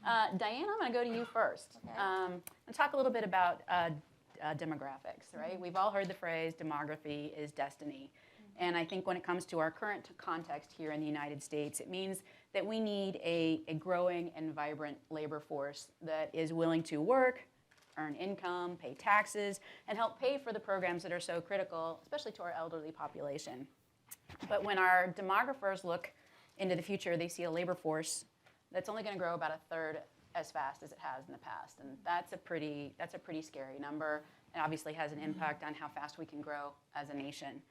Diane, I'm going to go to you first. Okay. Let's talk a little bit about demographics, right? We've all heard the phrase demography is destiny. And I think when it comes to our current context here in the United States, it means that we need a growing and vibrant labor force that is willing to work, earn income, pay taxes, and help pay for the programs that are so critical, especially to our elderly population. But when our demographers look into the future, they see a labor force that's only going to grow about a third as fast as it has in the past. And that's a pretty scary number. It obviously has an impact on how fast we can grow as a nation.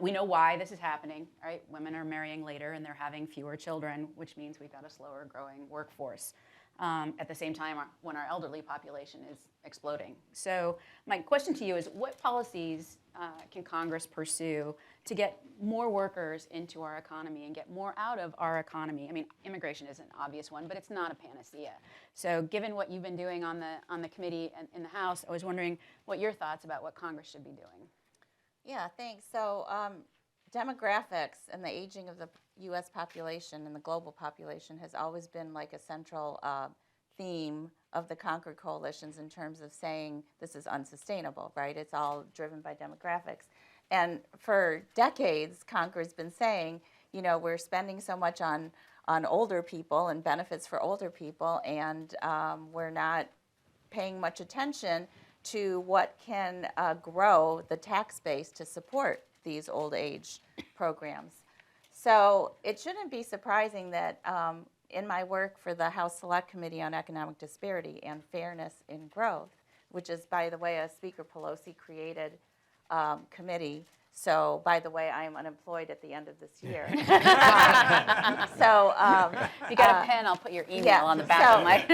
We know why this is happening, right? Women are marrying later and they're having fewer children, which means we've got a slower growing workforce. At the same time, when our elderly population is exploding. So my question to you is, what policies can Congress pursue to get more workers into our economy and get more out of our economy? I mean, immigration is an obvious one, but it's not a panacea. So given what you've been doing on the committee and in the House, I was wondering what your thoughts about what Congress should be doing. Yeah, thanks. So demographics and the aging of the U.S. population and the global population has always been like a central theme of the Concord Coalitions in terms of saying this is unsustainable, right? It's all driven by demographics. And for decades, Concord's been saying, you know, we're spending so much on older people and benefits for older people, and we're not paying much attention to what can grow the tax base to support these old age programs. So it shouldn't be surprising that in my work for the House Select Committee on Economic Disparity and Fairness in Growth, which is, by the way, a Speaker Pelosi created committee. So, by the way, I am unemployed at the end of this year. If you got a pen, I'll put your email on the back of my.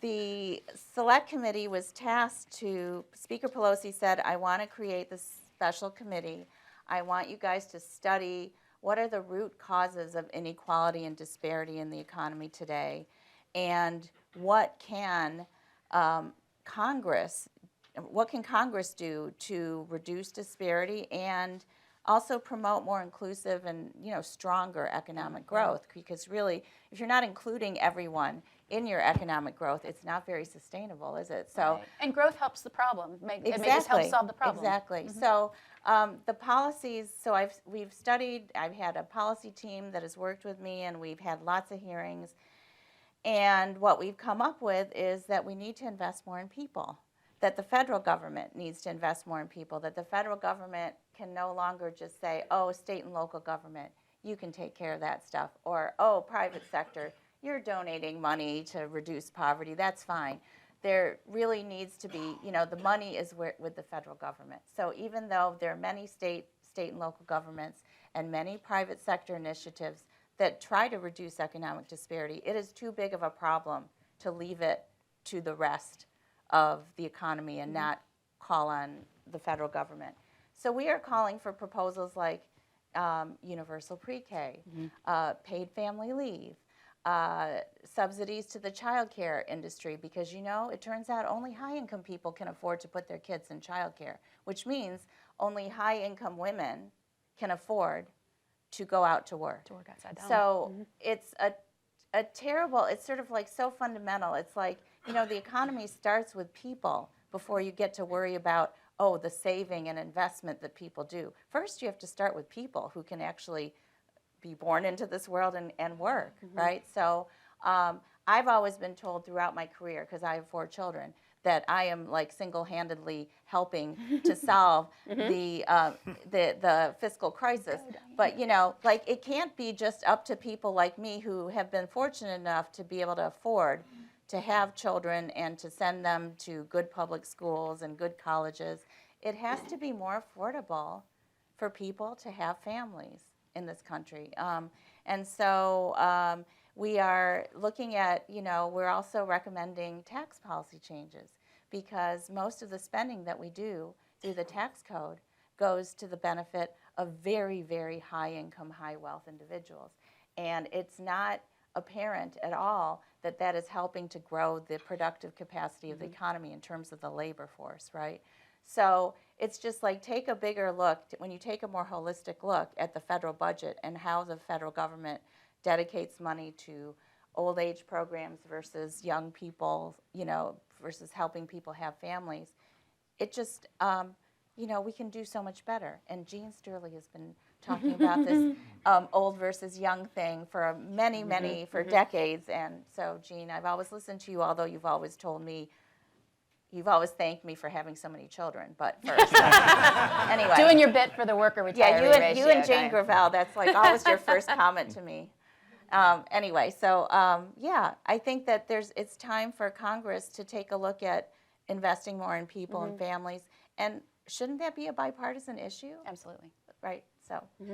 The Select Committee was tasked to, Speaker Pelosi said, I want to create this special committee. I want you guys to study what are the root causes of inequality and disparity in the economy today, and what can Congress do to reduce disparity and also promote more inclusive and, you know, stronger economic growth? Because really, if you're not including everyone in your economic growth, it's not very sustainable, is it? So, right. And growth helps the problem. Exactly. It just helps solve the problem. Exactly. Mm-hmm. So the policies. So we've studied. I've had a policy team that has worked with me, and we've had lots of hearings. And what we've come up with is that we need to invest more in people. That the federal government needs to invest more in people. That the federal government can no longer just say, "Oh, state and local government, you can take care of that stuff," or "Oh, private sector, you're donating money to reduce poverty, that's fine." There really needs to be, you know, the money is with the federal government. So even though there are many state and local governments and many private sector initiatives that try to reduce economic disparity, it is too big of a problem to leave it to the rest of the economy and not call on the federal government. So we are calling for proposals like universal pre-K, paid family leave, subsidies to the child care industry, because, you know, it turns out only high-income people can afford to put their kids in child care, which means only high-income women can afford to go out to work. Outside the home. So it's a terrible, it's sort of like so fundamental. It's like, you know, the economy starts with people before you get to worry about, oh, the saving and investment that people do. First, you have to start with people who can actually be born into this world and work, right? So I've always been told throughout my career, because I have 4 children, that I am like single-handedly helping to solve the fiscal crisis. But, you know, like, it can't be just up to people like me who have been fortunate enough to be able to afford to have children and to send them to good public schools and good colleges. It has to be more affordable for people to have families in this country. And so we are looking at, you know, we're also recommending tax policy changes, because most of the spending that we do through the tax code goes to the benefit of very, very high income, high wealth individuals. And it's not apparent at all that that is helping to grow the productive capacity of the economy in terms of the labor force, right? So it's just like, take a bigger look, when you take a more holistic look at the federal budget and how the federal government dedicates money to old age programs versus young people, versus helping people have families. It just, we can do so much better. And Jean Sturley has been talking about this old versus young thing for for decades. And so, Jean, I've always listened to you, although you've always thanked me for having so many children. But first, anyway. Doing your bit for the worker retiree ratio. You and Jane Gravel, that's like always your first comment to me. Anyway, so I think that it's time for Congress to take a look at investing more in people and families. And shouldn't that be a bipartisan issue? Absolutely. Right, so.